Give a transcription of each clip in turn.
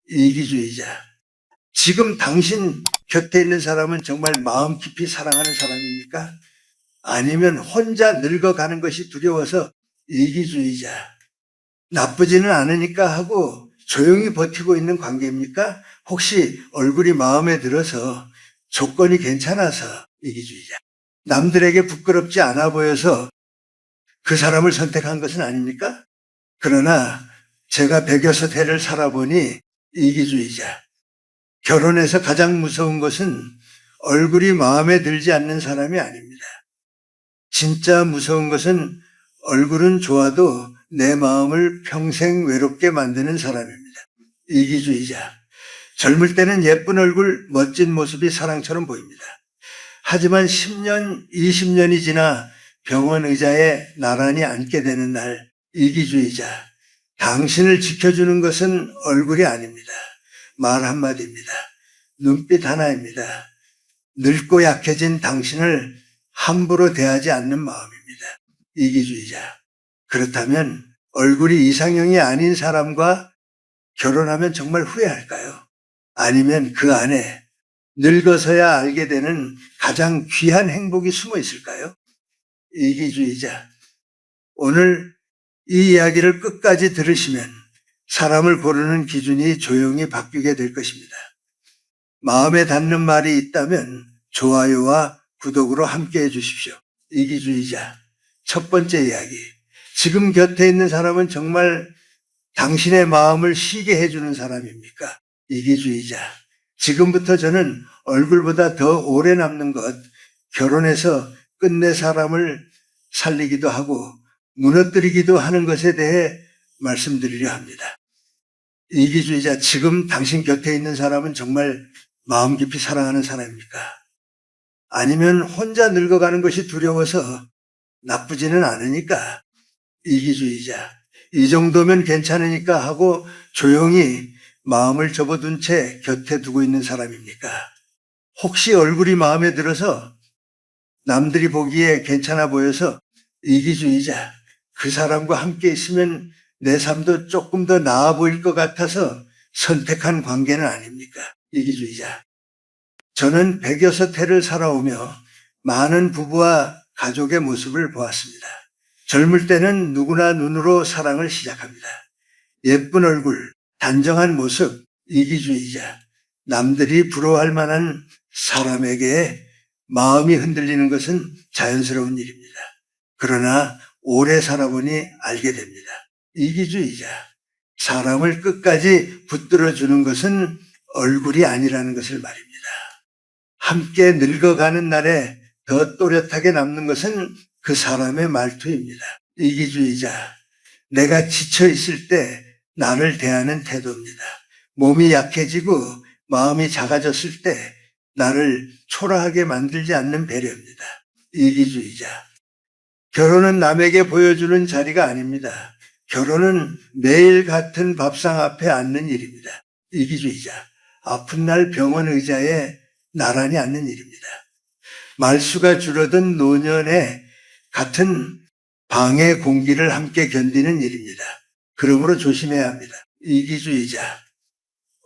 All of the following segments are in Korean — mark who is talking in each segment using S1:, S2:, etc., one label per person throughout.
S1: 이기주의자. 지금 당신 곁에 있는 사람은 정말 마음 깊이 사랑하는 사람입니까? 아니면 혼자 늙어가는 것이 두려워서 이기주의자. 나쁘지는 않으니까 하고 조용히 버티고 있는 관계입니까? 혹시 얼굴이 마음에 들어서 조건이 괜찮아서 이기주의자. 남들에게 부끄럽지 않아 보여서 그 사람을 선택한 것은 아닙니까? 그러나 제가 106해를 살아보니 이기주의자. 결혼해서 가장 무서운 것은 얼굴이 마음에 들지 않는 사람이 아닙니다. 진짜 무서운 것은 얼굴은 좋아도 내 마음을 평생 외롭게 만드는 사람입니다. 이기주의자. 젊을 때는 예쁜 얼굴, 멋진 모습이 사랑처럼 보입니다. 하지만 10년, 20년이 지나 병원 의자에 나란히 앉게 되는 날, 이기주의자. 당신을 지켜주는 것은 얼굴이 아닙니다. 말 한마디입니다. 눈빛 하나입니다. 늙고 약해진 당신을 함부로 대하지 않는 마음입니다. 이기주의자. 그렇다면 얼굴이 이상형이 아닌 사람과 결혼하면 정말 후회할까요? 아니면 그 안에 늙어서야 알게 되는 가장 귀한 행복이 숨어 있을까요? 이기주의자. 오늘 이 이야기를 끝까지 들으시면 사람을 고르는 기준이 조용히 바뀌게 될 것입니다. 마음에 닿는 말이 있다면 좋아요와 구독으로 함께해 주십시오. 이기주의자. 첫 번째 이야기. 지금 곁에 있는 사람은 정말 당신의 마음을 쉬게 해주는 사람입니까? 이기주의자. 지금부터 저는 얼굴보다 더 오래 남는 것, 결혼해서 끝내 사람을 살리기도 하고 무너뜨리기도 하는 것에 대해 말씀드리려 합니다. 이기주의자, 지금 당신 곁에 있는 사람은 정말 마음 깊이 사랑하는 사람입니까? 아니면 혼자 늙어가는 것이 두려워서 나쁘지는 않으니까 이기주의자, 이 정도면 괜찮으니까 하고 조용히 마음을 접어둔 채 곁에 두고 있는 사람입니까? 혹시 얼굴이 마음에 들어서 남들이 보기에 괜찮아 보여서 이기주의자, 그 사람과 함께 있으면 내 삶도 조금 더 나아 보일 것 같아서 선택한 관계는 아닙니까? 이기주의자. 저는 106해를 살아오며 많은 부부와 가족의 모습을 보았습니다. 젊을 때는 누구나 눈으로 사랑을 시작합니다. 예쁜 얼굴, 단정한 모습, 이기주의자. 남들이 부러워할 만한 사람에게 마음이 흔들리는 것은 자연스러운 일입니다. 그러나 오래 살아보니 알게 됩니다. 이기주의자. 사람을 끝까지 붙들어주는 것은 얼굴이 아니라는 것을 말입니다. 함께 늙어가는 날에 더 또렷하게 남는 것은 그 사람의 말투입니다. 이기주의자. 내가 지쳐 있을 때 나를 대하는 태도입니다. 몸이 약해지고 마음이 작아졌을 때 나를 초라하게 만들지 않는 배려입니다. 이기주의자. 결혼은 남에게 보여주는 자리가 아닙니다. 결혼은 매일 같은 밥상 앞에 앉는 일입니다. 이기주의자. 아픈 날 병원 의자에 나란히 앉는 일입니다. 말수가 줄어든 노년에 같은 방의 공기를 함께 견디는 일입니다. 그러므로 조심해야 합니다. 이기주의자.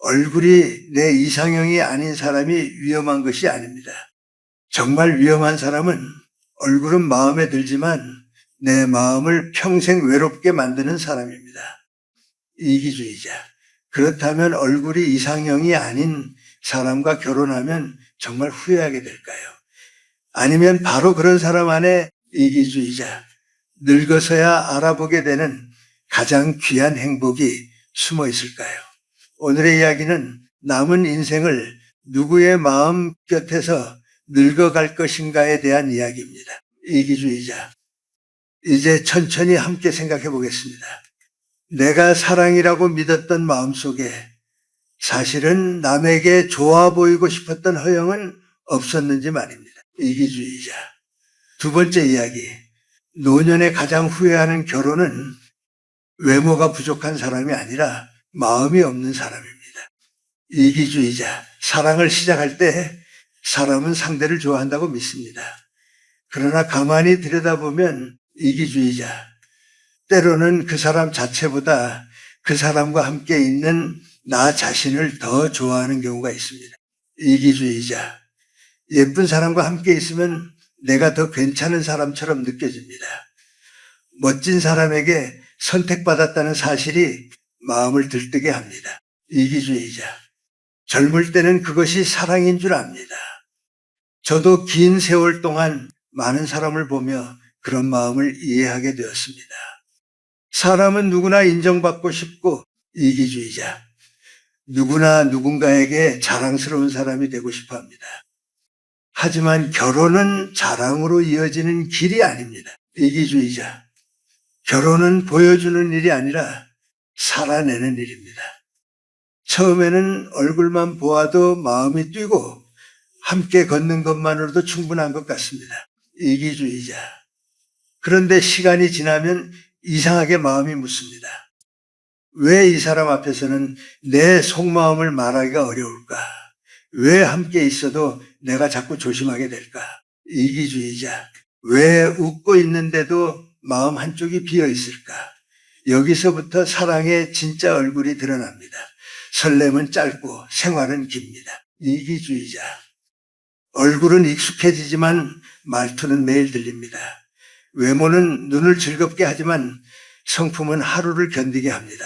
S1: 얼굴이 내 이상형이 아닌 사람이 위험한 것이 아닙니다. 정말 위험한 사람은 얼굴은 마음에 들지만 내 마음을 평생 외롭게 만드는 사람입니다. 이기주의자. 그렇다면 얼굴이 이상형이 아닌 사람과 결혼하면 정말 후회하게 될까요? 아니면 바로 그런 사람 안에 이기주의자, 늙어서야 알아보게 되는 가장 귀한 행복이 숨어 있을까요? 오늘의 이야기는 남은 인생을 누구의 마음 곁에서 늙어갈 것인가에 대한 이야기입니다. 이기주의자. 이제 천천히 함께 생각해 보겠습니다. 내가 사랑이라고 믿었던 마음속에 사실은 남에게 좋아 보이고 싶었던 허영은 없었는지 말입니다. 이기주의자. 두 번째 이야기. 노년에 가장 후회하는 결혼은 외모가 부족한 사람이 아니라 마음이 없는 사람입니다. 이기주의자. 사랑을 시작할 때 사람은 상대를 좋아한다고 믿습니다. 그러나 가만히 들여다보면 이기주의자. 때로는 그 사람 자체보다 그 사람과 함께 있는 나 자신을 더 좋아하는 경우가 있습니다. 이기주의자. 예쁜 사람과 함께 있으면 내가 더 괜찮은 사람처럼 느껴집니다. 멋진 사람에게 선택받았다는 사실이 마음을 들뜨게 합니다. 이기주의자. 젊을 때는 그것이 사랑인 줄 압니다. 저도 긴 세월 동안 많은 사람을 보며 그런 마음을 이해하게 되었습니다. 사람은 누구나 인정받고 싶고 이기주의자. 누구나 누군가에게 자랑스러운 사람이 되고 싶어 합니다. 하지만 결혼은 자랑으로 이어지는 길이 아닙니다. 이기주의자. 결혼은 보여주는 일이 아니라 살아내는 일입니다. 처음에는 얼굴만 보아도 마음이 뛰고 함께 걷는 것만으로도 충분한 것 같습니다. 이기주의자. 그런데 시간이 지나면 이상하게 마음이 묻습니다. 왜 이 사람 앞에서는 내 속마음을 말하기가 어려울까? 왜 함께 있어도 내가 자꾸 조심하게 될까? 이기주의자. 왜 웃고 있는데도 마음 한쪽이 비어 있을까? 여기서부터 사랑의 진짜 얼굴이 드러납니다. 설렘은 짧고 생활은 깁니다. 이기주의자. 얼굴은 익숙해지지만 말투는 매일 들립니다. 외모는 눈을 즐겁게 하지만 성품은 하루를 견디게 합니다.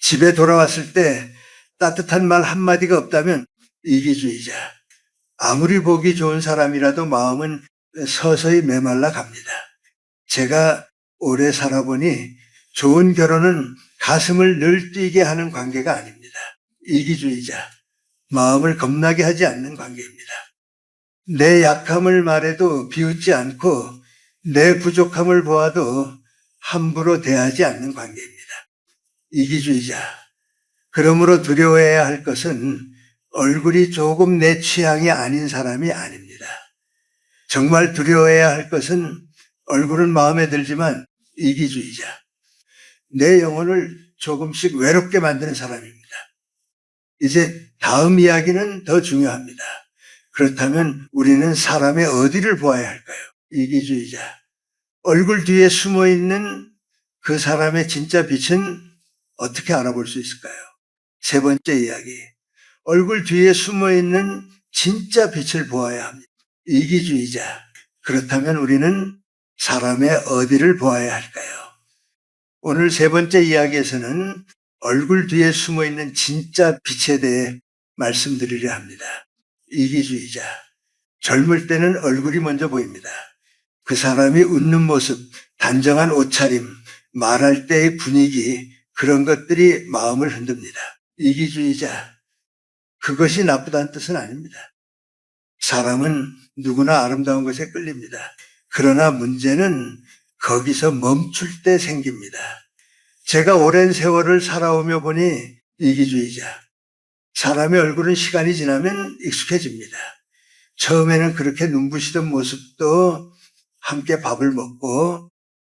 S1: 집에 돌아왔을 때 따뜻한 말 한마디가 없다면 이기주의자. 아무리 보기 좋은 사람이라도 마음은 서서히 메말라 갑니다. 제가 오래 살아보니 좋은 결혼은 가슴을 늘 뛰게 하는 관계가 아닙니다. 이기주의자. 마음을 겁나게 하지 않는 관계입니다. 내 약함을 말해도 비웃지 않고 내 부족함을 보아도 함부로 대하지 않는 관계입니다. 이기주의자. 그러므로 두려워해야 할 것은 얼굴이 조금 내 취향이 아닌 사람이 아닙니다. 정말 두려워해야 할 것은 얼굴은 마음에 들지만 이기주의자. 내 영혼을 조금씩 외롭게 만드는 사람입니다. 이제 다음 이야기는 더 중요합니다. 그렇다면 우리는 사람의 어디를 보아야 할까요? 이기주의자. 얼굴 뒤에 숨어 있는 그 사람의 진짜 빛은 어떻게 알아볼 수 있을까요? 세 번째 이야기. 얼굴 뒤에 숨어 있는 진짜 빛을 보아야 합니다. 이기주의자. 그렇다면 우리는 사람의 어디를 보아야 할까요? 오늘 세 번째 이야기에서는 얼굴 뒤에 숨어 있는 진짜 빛에 대해 말씀드리려 합니다. 이기주의자. 젊을 때는 얼굴이 먼저 보입니다. 그 사람이 웃는 모습, 단정한 옷차림, 말할 때의 분위기, 그런 것들이 마음을 흔듭니다. 이기주의자. 그것이 나쁘다는 뜻은 아닙니다. 사람은 누구나 아름다운 것에 끌립니다. 그러나 문제는 거기서 멈출 때 생깁니다. 제가 오랜 세월을 살아오며 보니 이기주의자. 사람의 얼굴은 시간이 지나면 익숙해집니다. 처음에는 그렇게 눈부시던 모습도 함께 밥을 먹고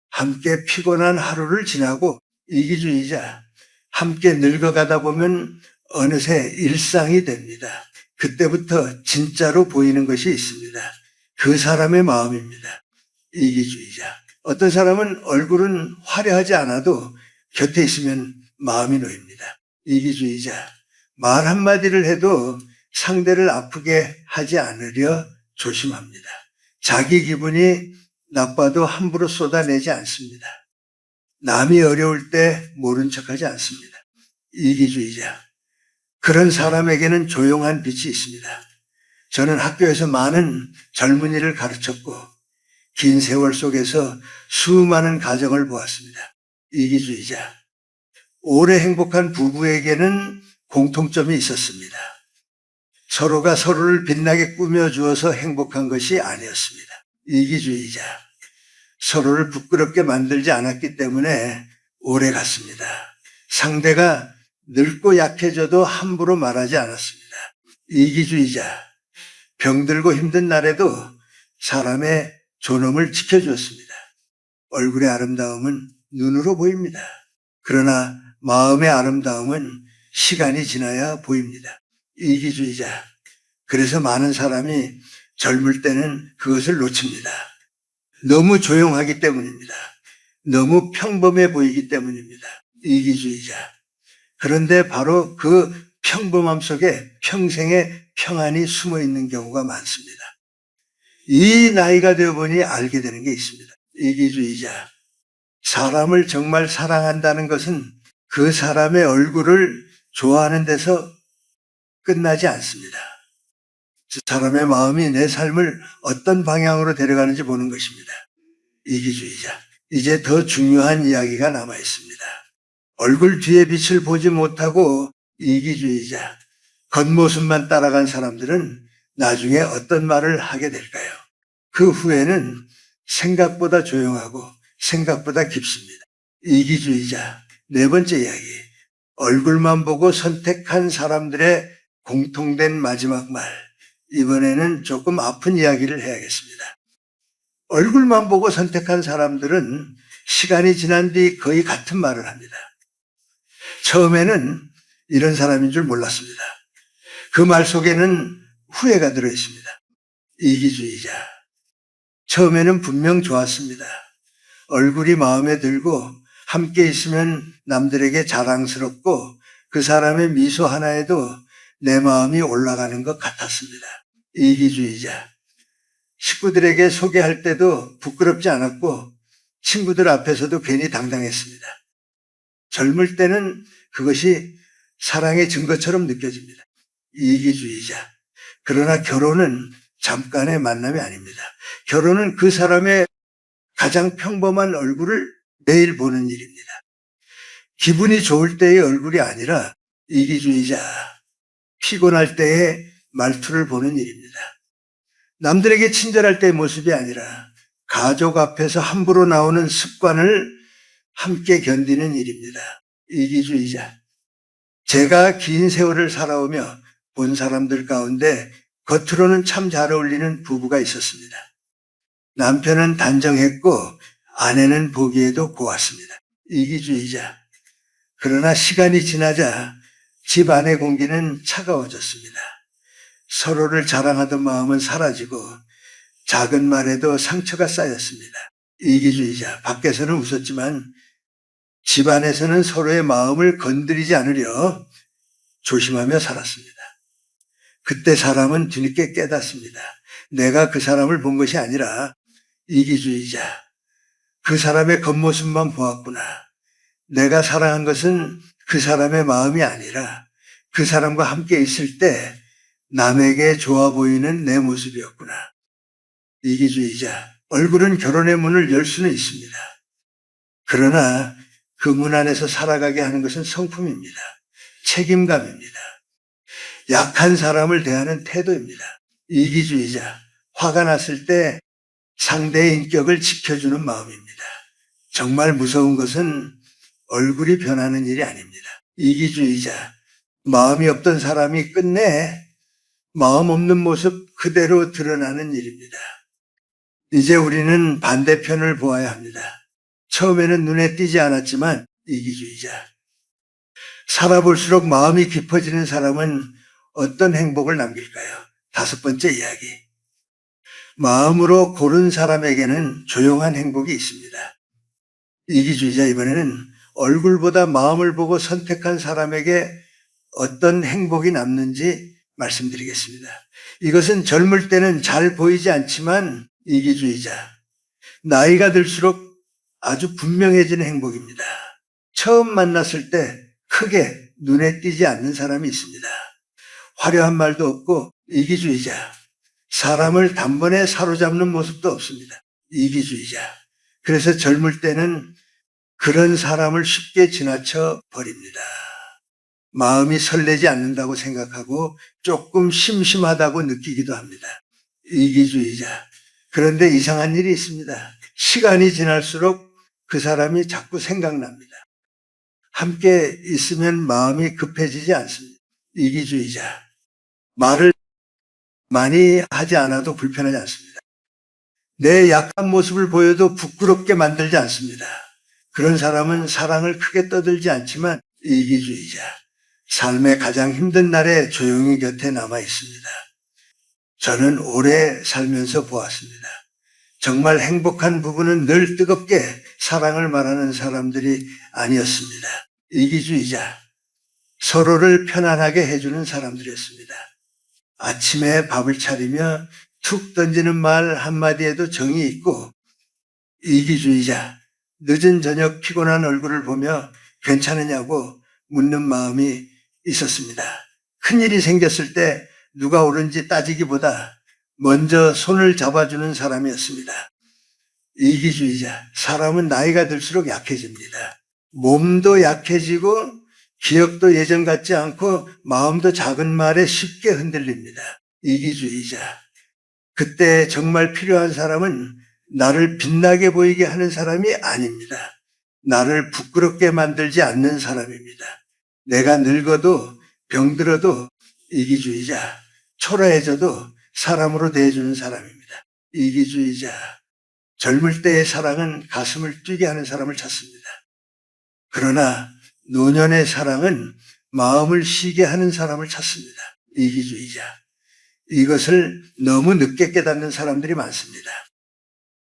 S1: 함께 피곤한 하루를 지나고 이기주의자. 함께 늙어가다 보면 어느새 일상이 됩니다. 그때부터 진짜로 보이는 것이 있습니다. 그 사람의 마음입니다. 이기주의자. 어떤 사람은 얼굴은 화려하지 않아도 곁에 있으면 마음이 놓입니다. 이기주의자. 말 한마디를 해도 상대를 아프게 하지 않으려 조심합니다. 자기 기분이 나빠도 함부로 쏟아내지 않습니다. 남이 어려울 때 모른 척하지 않습니다. 이기주의자. 그런 사람에게는 조용한 빛이 있습니다. 저는 학교에서 많은 젊은이를 가르쳤고 긴 세월 속에서 수많은 가정을 보았습니다. 이기주의자. 오래 행복한 부부에게는 공통점이 있었습니다. 서로가 서로를 빛나게 꾸며주어서 행복한 것이 아니었습니다. 이기주의자. 서로를 부끄럽게 만들지 않았기 때문에 오래 갔습니다. 상대가 늙고 약해져도 함부로 말하지 않았습니다. 이기주의자. 병들고 힘든 날에도 사람의 존엄을 지켜주었습니다. 얼굴의 아름다움은 눈으로 보입니다. 그러나 마음의 아름다움은 시간이 지나야 보입니다. 이기주의자. 그래서 많은 사람이 젊을 때는 그것을 놓칩니다. 너무 조용하기 때문입니다. 너무 평범해 보이기 때문입니다. 이기주의자. 그런데 바로 그 평범함 속에 평생의 평안이 숨어 있는 경우가 많습니다. 이 나이가 되어 보니 알게 되는 게 있습니다. 이기주의자. 사람을 정말 사랑한다는 것은 그 사람의 얼굴을 좋아하는 데서 끝나지 않습니다. 그 사람의 마음이 내 삶을 어떤 방향으로 데려가는지 보는 것입니다. 이기주의자. 이제 더 중요한 이야기가 남아 있습니다. 얼굴 뒤에 빛을 보지 못하고 이기주의자, 겉모습만 따라간 사람들은 나중에 어떤 말을 하게 될까요? 그 후에는 생각보다 조용하고 생각보다 깊습니다. 이기주의자. 네 번째 이야기. 얼굴만 보고 선택한 사람들의 공통된 마지막 말. 이번에는 조금 아픈 이야기를 해야겠습니다. 얼굴만 보고 선택한 사람들은 시간이 지난 뒤 거의 같은 말을 합니다. 처음에는 이런 사람인 줄 몰랐습니다. 그 말 속에는 후회가 들어 있습니다. 이기주의자. 처음에는 분명 좋았습니다. 얼굴이 마음에 들고 함께 있으면 남들에게 자랑스럽고 그 사람의 미소 하나에도 내 마음이 올라가는 것 같았습니다. 이기주의자. 식구들에게 소개할 때도 부끄럽지 않았고 친구들 앞에서도 괜히 당당했습니다. 젊을 때는 그것이 사랑의 증거처럼 느껴집니다. 이기주의자. 그러나 결혼은 잠깐의 만남이 아닙니다. 결혼은 그 사람의 가장 평범한 얼굴을 매일 보는 일입니다. 기분이 좋을 때의 얼굴이 아니라 이기주의자. 피곤할 때의 말투를 보는 일입니다. 남들에게 친절할 때의 모습이 아니라 가족 앞에서 함부로 나오는 습관을 함께 견디는 일입니다. 이기주의자. 제가 긴 세월을 살아오며 본 사람들 가운데 겉으로는 참 잘 어울리는 부부가 있었습니다. 남편은 단정했고 아내는 보기에도 고왔습니다. 이기주의자. 그러나 시간이 지나자 집 안의 공기는 차가워졌습니다. 서로를 자랑하던 마음은 사라지고 작은 말에도 상처가 쌓였습니다. 이기주의자. 밖에서는 웃었지만 집 안에서는 서로의 마음을 건드리지 않으려 조심하며 살았습니다. 그때 사람은 뒤늦게 깨닫습니다. 내가 그 사람을 본 것이 아니라 이기주의자. 그 사람의 겉모습만 보았구나. 내가 사랑한 것은 그 사람의 마음이 아니라 그 사람과 함께 있을 때 남에게 좋아 보이는 내 모습이었구나. 이기주의자. 얼굴은 결혼의 문을 열 수는 있습니다. 그러나 그 문 안에서 살아가게 하는 것은 성품입니다. 책임감입니다. 약한 사람을 대하는 태도입니다. 이기주의자. 화가 났을 때 상대의 인격을 지켜주는 마음입니다. 정말 무서운 것은 얼굴이 변하는 일이 아닙니다. 이기주의자. 마음이 없던 사람이 끝내 마음 없는 모습 그대로 드러나는 일입니다. 이제 우리는 반대편을 보아야 합니다. 처음에는 눈에 띄지 않았지만 이기주의자. 살아볼수록 마음이 깊어지는 사람은 어떤 행복을 남길까요? 다섯 번째 이야기. 마음으로 고른 사람에게는 조용한 행복이 있습니다. 이기주의자. 이번에는 얼굴보다 마음을 보고 선택한 사람에게 어떤 행복이 남는지 말씀드리겠습니다. 이것은 젊을 때는 잘 보이지 않지만 이기주의자. 나이가 들수록 아주 분명해지는 행복입니다. 처음 만났을 때 크게 눈에 띄지 않는 사람이 있습니다. 화려한 말도 없고 이기주의자. 사람을 단번에 사로잡는 모습도 없습니다. 이기주의자. 그래서 젊을 때는 그런 사람을 쉽게 지나쳐 버립니다. 마음이 설레지 않는다고 생각하고 조금 심심하다고 느끼기도 합니다. 이기주의자. 그런데 이상한 일이 있습니다. 시간이 지날수록 그 사람이 자꾸 생각납니다. 함께 있으면 마음이 급해지지 않습니다. 이기주의자. 말을 많이 하지 않아도 불편하지 않습니다. 내 약한 모습을 보여도 부끄럽게 만들지 않습니다. 그런 사람은 사랑을 크게 떠들지 않지만 이기주의자. 삶의 가장 힘든 날에 조용히 곁에 남아 있습니다. 저는 오래 살면서 보았습니다. 정말 행복한 부부는 늘 뜨겁게 사랑을 말하는 사람들이 아니었습니다. 이기주의자. 서로를 편안하게 해주는 사람들이었습니다. 아침에 밥을 차리며 툭 던지는 말 한마디에도 정이 있고 이기주의자, 늦은 저녁 피곤한 얼굴을 보며 괜찮으냐고 묻는 마음이 있었습니다. 큰일이 생겼을 때 누가 옳은지 따지기보다 먼저 손을 잡아주는 사람이었습니다. 이기주의자, 사람은 나이가 들수록 약해집니다. 몸도 약해지고 기억도 예전 같지 않고 마음도 작은 말에 쉽게 흔들립니다. 이기주의자, 그때 정말 필요한 사람은 나를 빛나게 보이게 하는 사람이 아닙니다. 나를 부끄럽게 만들지 않는 사람입니다. 내가 늙어도 병들어도 이기주의자, 초라해져도 사람으로 대해주는 사람입니다. 이기주의자, 젊을 때의 사랑은 가슴을 뛰게 하는 사람을 찾습니다. 그러나 노년의 사랑은 마음을 쉬게 하는 사람을 찾습니다. 이기주의자. 이것을 너무 늦게 깨닫는 사람들이 많습니다.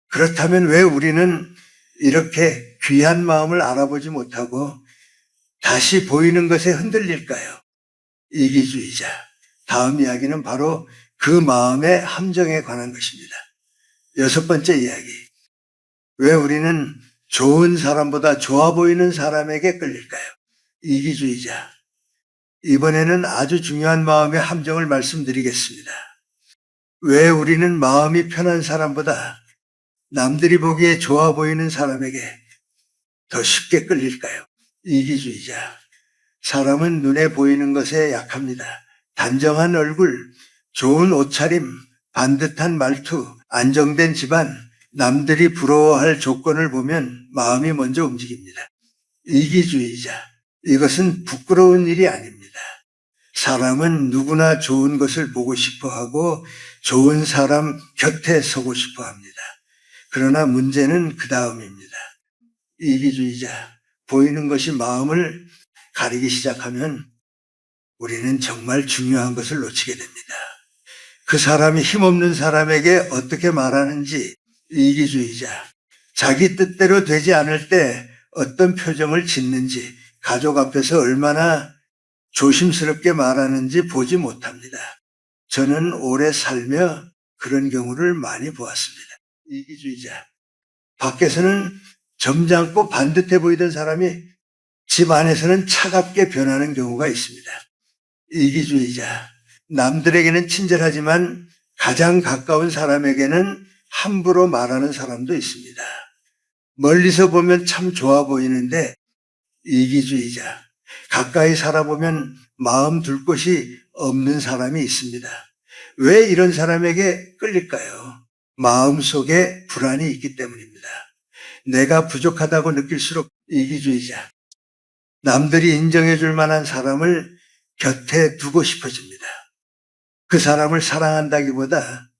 S1: 그렇다면 왜 우리는 이렇게 귀한 마음을 알아보지 못하고 다시 보이는 것에 흔들릴까요? 이기주의자. 다음 이야기는 바로 그 마음의 함정에 관한 것입니다. 6번째 이야기. 왜 우리는 좋은 사람보다 좋아 보이는 사람에게 끌릴까요? 이기주의자. 이번에는 아주 중요한 마음의 함정을 말씀드리겠습니다. 왜 우리는 마음이 편한 사람보다 남들이 보기에 좋아 보이는 사람에게 더 쉽게 끌릴까요? 이기주의자. 사람은 눈에 보이는 것에 약합니다. 단정한 얼굴, 좋은 옷차림, 반듯한 말투, 안정된 집안, 남들이 부러워할 조건을 보면 마음이 먼저 움직입니다. 이기주의자. 이것은 부끄러운 일이 아닙니다. 사람은 누구나 좋은 것을 보고 싶어 하고 좋은 사람 곁에 서고 싶어 합니다. 그러나 문제는 그 다음입니다. 이기주의자. 보이는 것이 마음을 가리기 시작하면 우리는 정말 중요한 것을 놓치게 됩니다. 그 사람이 힘없는 사람에게 어떻게 말하는지. 이기주의자. 자기 뜻대로 되지 않을 때 어떤 표정을 짓는지, 가족 앞에서 얼마나 조심스럽게 말하는지 보지 못합니다. 저는 오래 살며 그런 경우를 많이 보았습니다. 이기주의자. 밖에서는 점잖고 반듯해 보이던 사람이 집 안에서는 차갑게 변하는 경우가 있습니다. 이기주의자. 남들에게는 친절하지만 가장 가까운 사람에게는 함부로 말하는 사람도 있습니다. 멀리서 보면 참 좋아 보이는데 이기주의자. 가까이 살아보면 마음 둘 곳이 없는 사람이 있습니다. 왜 이런 사람에게 끌릴까요? 마음속에 불안이 있기 때문입니다. 내가 부족하다고 느낄수록 이기주의자. 남들이 인정해 줄 만한 사람을 곁에 두고 싶어집니다. 그 사람을 사랑한다기보다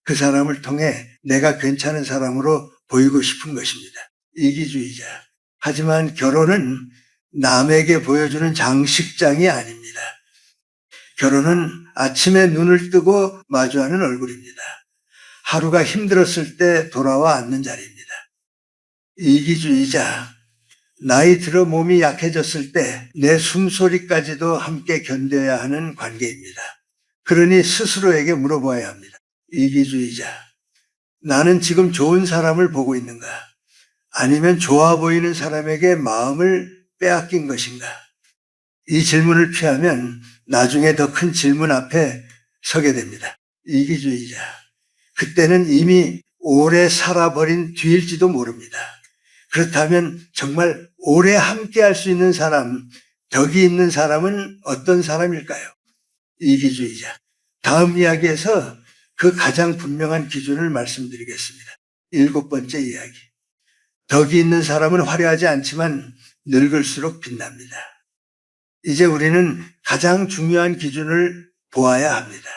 S1: 그 사람을 통해 내가 괜찮은 사람으로 보이고 싶은 것입니다. 이기주의자. 하지만 결혼은 남에게 보여주는 장식장이 아닙니다. 결혼은 아침에 눈을 뜨고 마주하는 얼굴입니다. 하루가 힘들었을 때 돌아와 앉는 자리입니다. 이기주의자. 나이 들어 몸이 약해졌을 때 내 숨소리까지도 함께 견뎌야 하는 관계입니다. 그러니 스스로에게 물어봐야 합니다. 이기주의자. 나는 지금 좋은 사람을 보고 있는가? 아니면 좋아 보이는 사람에게 마음을 빼앗긴 것인가? 이 질문을 피하면 나중에 더 큰 질문 앞에 서게 됩니다. 이기주의자. 그때는 이미 오래 살아버린 뒤일지도 모릅니다. 그렇다면 정말 오래 함께 할 수 있는 사람, 덕이 있는 사람은 어떤 사람일까요? 이기주의자. 다음 이야기에서 그 가장 분명한 기준을 말씀드리겠습니다. 7번째 이야기. 덕이 있는 사람은 화려하지 않지만 늙을수록 빛납니다. 이제 우리는 가장 중요한 기준을 보아야 합니다.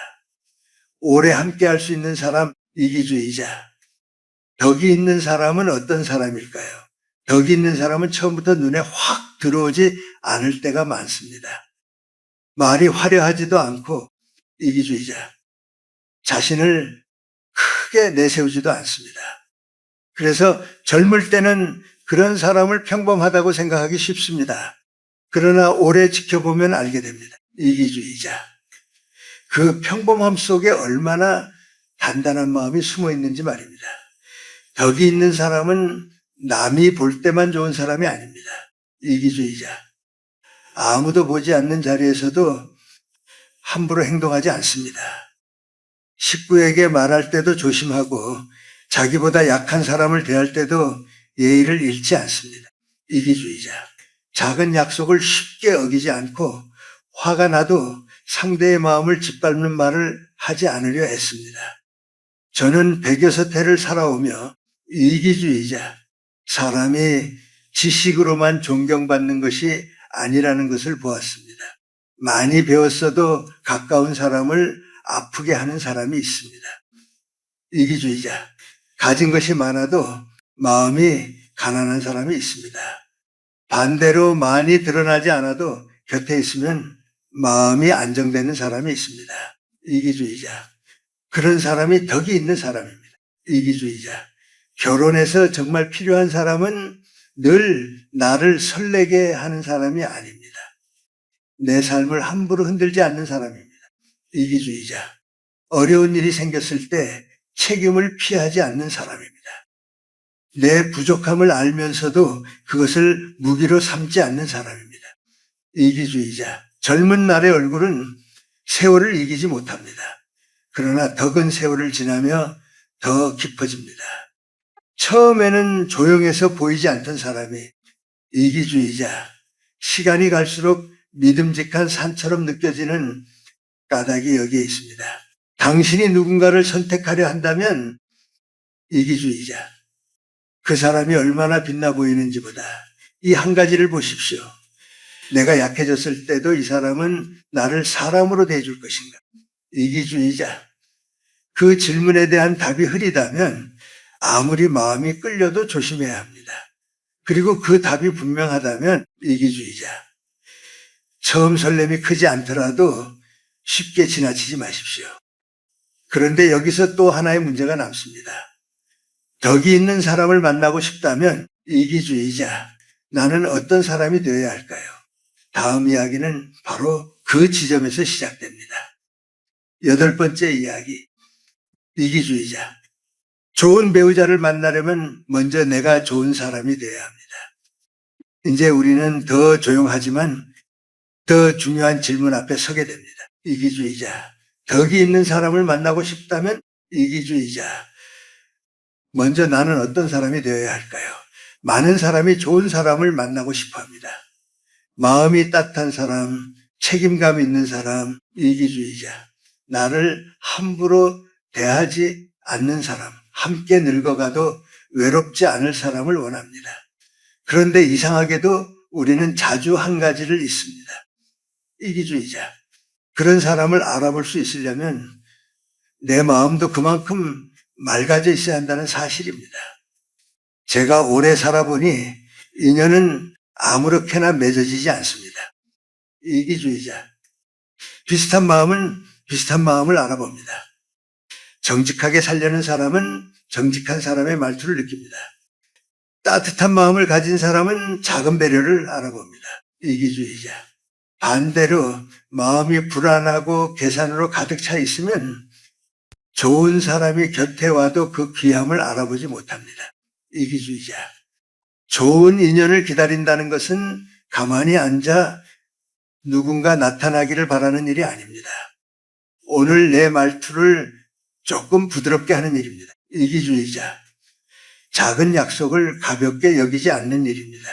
S1: 오래 함께 할 수 있는 사람, 이기주의자. 덕이 있는 사람은 어떤 사람일까요? 덕이 있는 사람은 처음부터 눈에 확 들어오지 않을 때가 많습니다. 말이 화려하지도 않고 이기주의자. 자신을 크게 내세우지도 않습니다. 그래서 젊을 때는 그런 사람을 평범하다고 생각하기 쉽습니다. 그러나 오래 지켜보면 알게 됩니다. 이기주의자. 그 평범함 속에 얼마나 단단한 마음이 숨어 있는지 말입니다. 덕이 있는 사람은 남이 볼 때만 좋은 사람이 아닙니다. 이기주의자. 아무도 보지 않는 자리에서도 함부로 행동하지 않습니다. 식구에게 말할 때도 조심하고 자기보다 약한 사람을 대할 때도 예의를 잃지 않습니다. 이기주의자. 작은 약속을 쉽게 어기지 않고 화가 나도 상대의 마음을 짓밟는 말을 하지 않으려 했습니다. 저는 100여섯 해를 살아오며 이기주의자, 사람이 지식으로만 존경받는 것이 아니라는 것을 보았습니다. 많이 배웠어도 가까운 사람을 아프게 하는 사람이 있습니다. 이기주의자, 가진 것이 많아도 마음이 가난한 사람이 있습니다. 반대로 많이 드러나지 않아도 곁에 있으면 마음이 안정되는 사람이 있습니다. 이기주의자, 그런 사람이 덕이 있는 사람입니다. 이기주의자, 결혼해서 정말 필요한 사람은 늘 나를 설레게 하는 사람이 아닙니다. 내 삶을 함부로 흔들지 않는 사람입니다. 이기주의자, 어려운 일이 생겼을 때 책임을 피하지 않는 사람입니다. 내 부족함을 알면서도 그것을 무기로 삼지 않는 사람입니다. 이기주의자, 젊은 날의 얼굴은 세월을 이기지 못합니다. 그러나 덕은 세월을 지나며 더 깊어집니다. 처음에는 조용해서 보이지 않던 사람이 이기주의자, 시간이 갈수록 믿음직한 산처럼 느껴지는 까닭이 여기에 있습니다. 당신이 누군가를 선택하려 한다면 이기주의자, 그 사람이 얼마나 빛나 보이는지보다 이 한 가지를 보십시오. 내가 약해졌을 때도 이 사람은 나를 사람으로 대해줄 것인가? 이기주의자, 그 질문에 대한 답이 흐리다면 아무리 마음이 끌려도 조심해야 합니다. 그리고 그 답이 분명하다면 이기주의자, 처음 설렘이 크지 않더라도 쉽게 지나치지 마십시오. 그런데 여기서 또 하나의 문제가 남습니다. 덕이 있는 사람을 만나고 싶다면 이기주의자, 나는 어떤 사람이 되어야 할까요? 다음 이야기는 바로 그 지점에서 시작됩니다. 8번째 이야기, 이기주의자. 좋은 배우자를 만나려면 먼저 내가 좋은 사람이 되어야 합니다. 이제 우리는 더 조용하지만 더 중요한 질문 앞에 서게 됩니다. 이기주의자, 덕이 있는 사람을 만나고 싶다면 이기주의자, 먼저 나는 어떤 사람이 되어야 할까요? 많은 사람이 좋은 사람을 만나고 싶어 합니다. 마음이 따뜻한 사람, 책임감 있는 사람, 이기주의자, 나를 함부로 대하지 않는 사람, 함께 늙어가도 외롭지 않을 사람을 원합니다. 그런데 이상하게도 우리는 자주 한 가지를 잊습니다. 이기주의자, 그런 사람을 알아볼 수 있으려면 내 마음도 그만큼 맑아져 있어야 한다는 사실입니다. 제가 오래 살아보니 인연은 아무렇게나 맺어지지 않습니다. 이기주의자, 비슷한 마음은 비슷한 마음을 알아봅니다. 정직하게 살려는 사람은 정직한 사람의 말투를 느낍니다. 따뜻한 마음을 가진 사람은 작은 배려를 알아봅니다. 이기주의자, 반대로 마음이 불안하고 계산으로 가득 차 있으면 좋은 사람이 곁에 와도 그 귀함을 알아보지 못합니다. 이기주의자, 좋은 인연을 기다린다는 것은 가만히 앉아 누군가 나타나기를 바라는 일이 아닙니다. 오늘 내 말투를 조금 부드럽게 하는 일입니다. 이기주의자, 작은 약속을 가볍게 여기지 않는 일입니다.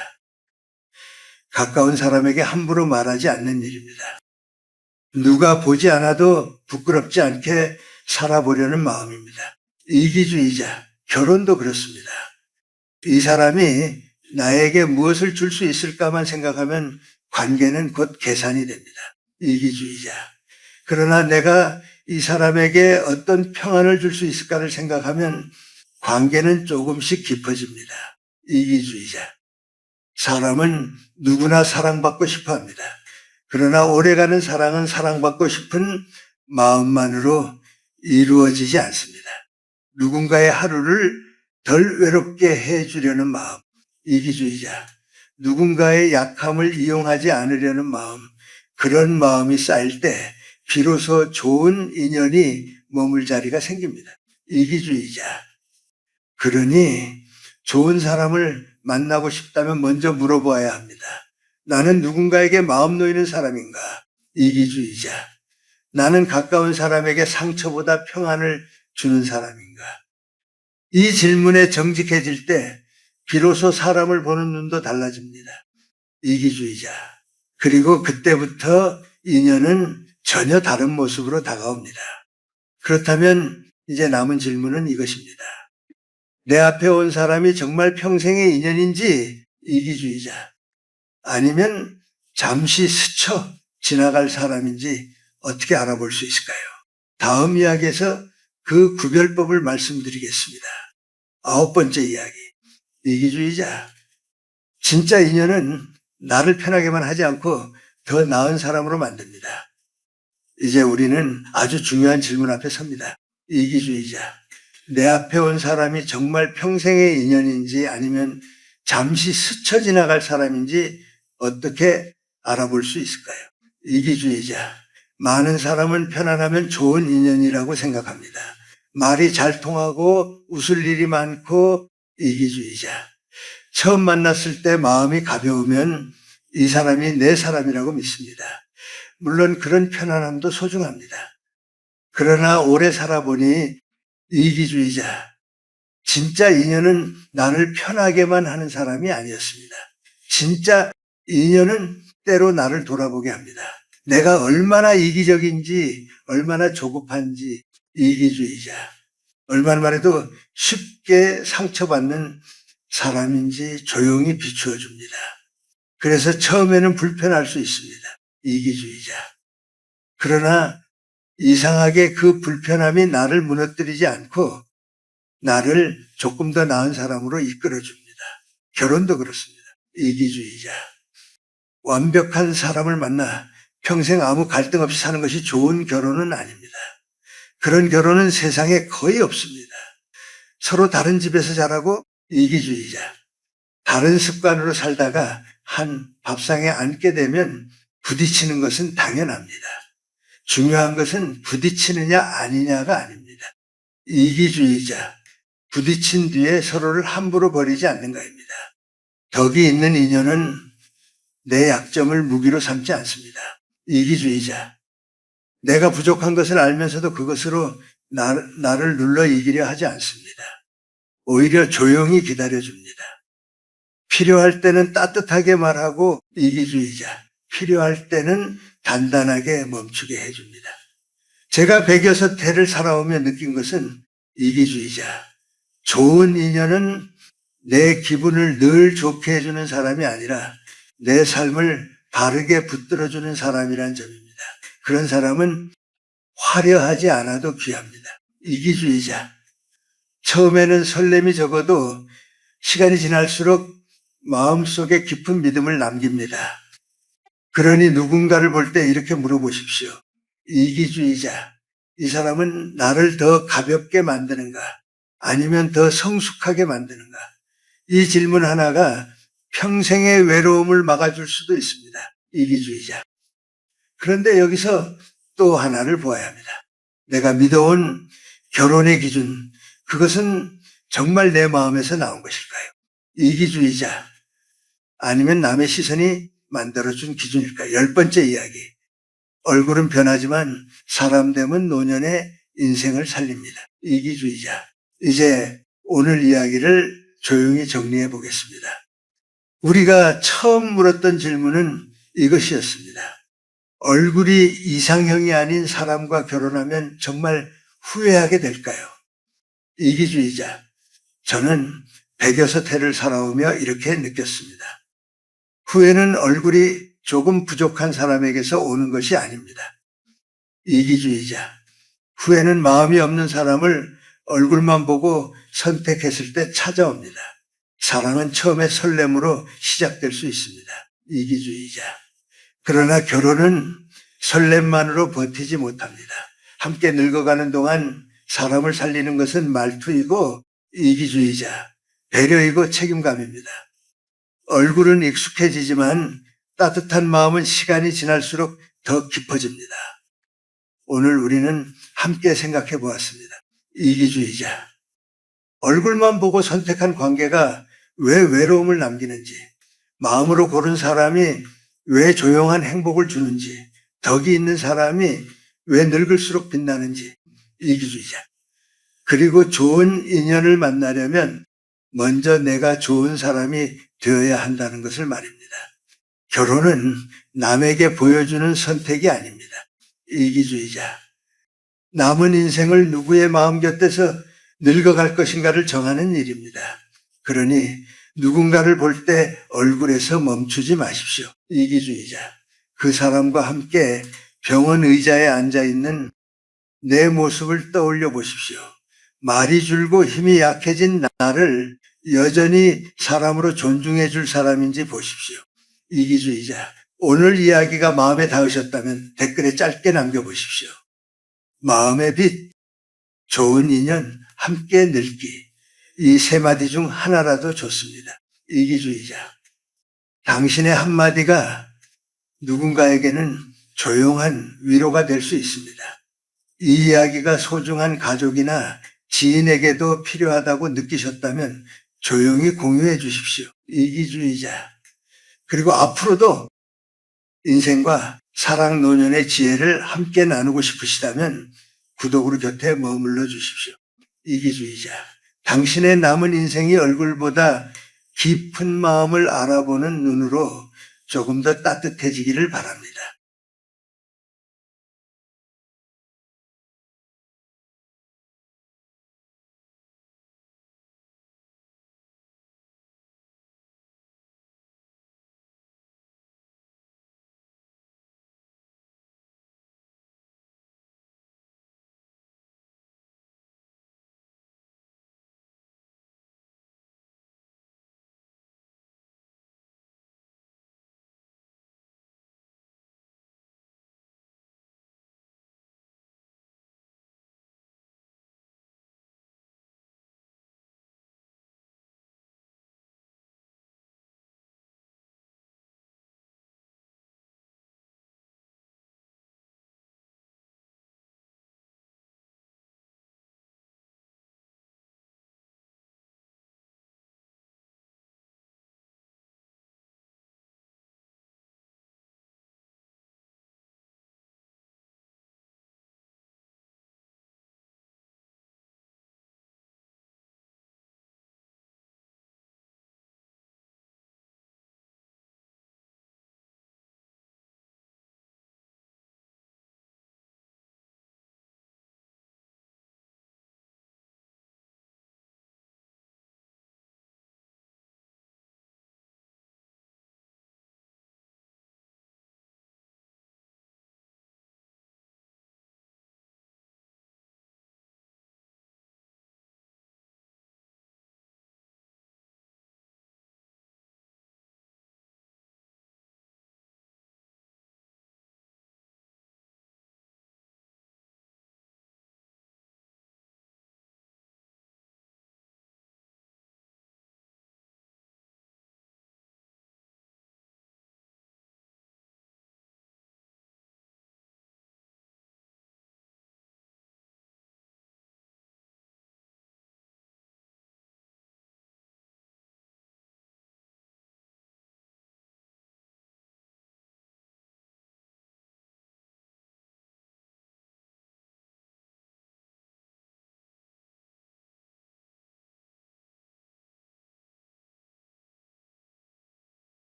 S1: 가까운 사람에게 함부로 말하지 않는 일입니다. 누가 보지 않아도 부끄럽지 않게 살아보려는 마음입니다. 이기주의자, 결혼도 그렇습니다. 이 사람이 나에게 무엇을 줄 수 있을까만 생각하면 관계는 곧 계산이 됩니다. 이기주의자, 그러나 내가 이 사람에게 어떤 평안을 줄 수 있을까를 생각하면 관계는 조금씩 깊어집니다. 이기주의자, 사람은 누구나 사랑받고 싶어 합니다. 그러나 오래가는 사랑은 사랑받고 싶은 마음만으로 이루어지지 않습니다. 누군가의 하루를 덜 외롭게 해주려는 마음, 이기주의자, 누군가의 약함을 이용하지 않으려는 마음, 그런 마음이 쌓일 때 비로소 좋은 인연이 머물 자리가 생깁니다. 이기주의자. 그러니 좋은 사람을 만나고 싶다면 먼저 물어보아야 합니다. 나는 누군가에게 마음 놓이는 사람인가? 이기주의자. 나는 가까운 사람에게 상처보다 평안을 주는 사람인가? 이 질문에 정직해질 때 비로소 사람을 보는 눈도 달라집니다. 이기주의자. 그리고 그때부터 인연은 전혀 다른 모습으로 다가옵니다. 그렇다면 이제 남은 질문은 이것입니다. 내 앞에 온 사람이 정말 평생의 인연인지 이기주의자, 아니면 잠시 스쳐 지나갈 사람인지 어떻게 알아볼 수 있을까요? 다음 이야기에서 그 구별법을 말씀드리겠습니다. 9번째 이야기. 이기주의자. 진짜 인연은 나를 편하게만 하지 않고 더 나은 사람으로 만듭니다. 이제 우리는 아주 중요한 질문 앞에 섭니다. 이기주의자. 내 앞에 온 사람이 정말 평생의 인연인지 아니면 잠시 스쳐 지나갈 사람인지 어떻게 알아볼 수 있을까요? 이기주의자. 많은 사람은 편안하면 좋은 인연이라고 생각합니다. 말이 잘 통하고 웃을 일이 많고 이기주의자. 처음 만났을 때 마음이 가벼우면 이 사람이 내 사람이라고 믿습니다. 물론 그런 편안함도 소중합니다. 그러나 오래 살아보니 이기주의자, 진짜 인연은 나를 편하게만 하는 사람이 아니었습니다. 진짜 인연은 때로 나를 돌아보게 합니다. 내가 얼마나 이기적인지, 얼마나 조급한지. 이기주의자. 얼마나 말해도 쉽게 상처받는 사람인지 조용히 비추어 줍니다. 그래서 처음에는 불편할 수 있습니다. 이기주의자. 그러나 이상하게 그 불편함이 나를 무너뜨리지 않고 나를 조금 더 나은 사람으로 이끌어 줍니다. 결혼도 그렇습니다. 이기주의자. 완벽한 사람을 만나 평생 아무 갈등 없이 사는 것이 좋은 결혼은 아닙니다. 그런 결혼은 세상에 거의 없습니다. 서로 다른 집에서 자라고 이기주의자. 다른 습관으로 살다가 한 밥상에 앉게 되면 부딪히는 것은 당연합니다. 중요한 것은 부딪히느냐 아니냐가 아닙니다. 이기주의자. 부딪힌 뒤에 서로를 함부로 버리지 않는 것입니다. 덕이 있는 인연은 내 약점을 무기로 삼지 않습니다. 이기주의자. 내가 부족한 것을 알면서도 그것으로 나를 눌러 이기려 하지 않습니다. 오히려 조용히 기다려줍니다. 필요할 때는 따뜻하게 말하고 이기주의자. 필요할 때는 단단하게 멈추게 해줍니다. 제가 106해를 살아오며 느낀 것은 이기주의자. 좋은 인연은 내 기분을 늘 좋게 해주는 사람이 아니라 내 삶을 바르게 붙들어주는 사람이란 점입니다. 그런 사람은 화려하지 않아도 귀합니다. 이기주의자. 처음에는 설렘이 적어도 시간이 지날수록 마음속에 깊은 믿음을 남깁니다. 그러니 누군가를 볼 때 이렇게 물어보십시오. 이기주의자. 이 사람은 나를 더 가볍게 만드는가? 아니면 더 성숙하게 만드는가? 이 질문 하나가 평생의 외로움을 막아줄 수도 있습니다. 이기주의자. 그런데 여기서 또 하나를 보아야 합니다. 내가 믿어온 결혼의 기준, 그것은 정말 내 마음에서 나온 것일까요? 이기주의자. 아니면 남의 시선이 만들어준 기준일까요? 10번째 이야기. 얼굴은 변하지만 사람 되면 노년의 인생을 살립니다. 이기주의자. 이제 오늘 이야기를 조용히 정리해 보겠습니다. 우리가 처음 물었던 질문은 이것이었습니다. 얼굴이 이상형이 아닌 사람과 결혼하면 정말 후회하게 될까요? 이기주의자. 저는 106해를 살아오며 이렇게 느꼈습니다. 후회는 얼굴이 조금 부족한 사람에게서 오는 것이 아닙니다. 이기주의자. 후회는 마음이 없는 사람을 얼굴만 보고 선택했을 때 찾아옵니다. 사랑은 처음에 설렘으로 시작될 수 있습니다. 이기주의자. 그러나 결혼은 설렘만으로 버티지 못합니다. 함께 늙어가는 동안 사람을 살리는 것은 말투이고 이기주의자, 배려이고 책임감입니다. 얼굴은 익숙해지지만 따뜻한 마음은 시간이 지날수록 더 깊어집니다. 오늘 우리는 함께 생각해 보았습니다. 이기주의자. 얼굴만 보고 선택한 관계가 왜 외로움을 남기는지, 마음으로 고른 사람이 왜 조용한 행복을 주는지, 덕이 있는 사람이 왜 늙을수록 빛나는지. 이기주의자. 그리고 좋은 인연을 만나려면 먼저 내가 좋은 사람이 되어야 한다는 것을 말입니다. 결혼은 남에게 보여주는 선택이 아닙니다. 이기주의자. 남은 인생을 누구의 마음 곁에서 늙어갈 것인가를 정하는 일입니다. 그러니 누군가를 볼 때 얼굴에서 멈추지 마십시오. 이기주의자. 그 사람과 함께 병원 의자에 앉아있는 내 모습을 떠올려 보십시오. 말이 줄고 힘이 약해진 나를 여전히 사람으로 존중해 줄 사람인지 보십시오. 이기주의자. 오늘 이야기가 마음에 닿으셨다면 댓글에 짧게 남겨보십시오. 마음의 빛, 좋은 인연, 함께 늙기. 이 세 마디 중 하나라도 좋습니다. 이기주의자. 당신의 한마디가 누군가에게는 조용한 위로가 될 수 있습니다. 이 이야기가 소중한 가족이나 지인에게도 필요하다고 느끼셨다면 조용히 공유해 주십시오. 이기주의자. 그리고 앞으로도 인생과 사랑 노년의 지혜를 함께 나누고 싶으시다면 구독으로 곁에 머물러 주십시오. 이기주의자. 당신의 남은 인생이 얼굴보다 깊은 마음을 알아보는 눈으로 조금 더 따뜻해지기를 바랍니다.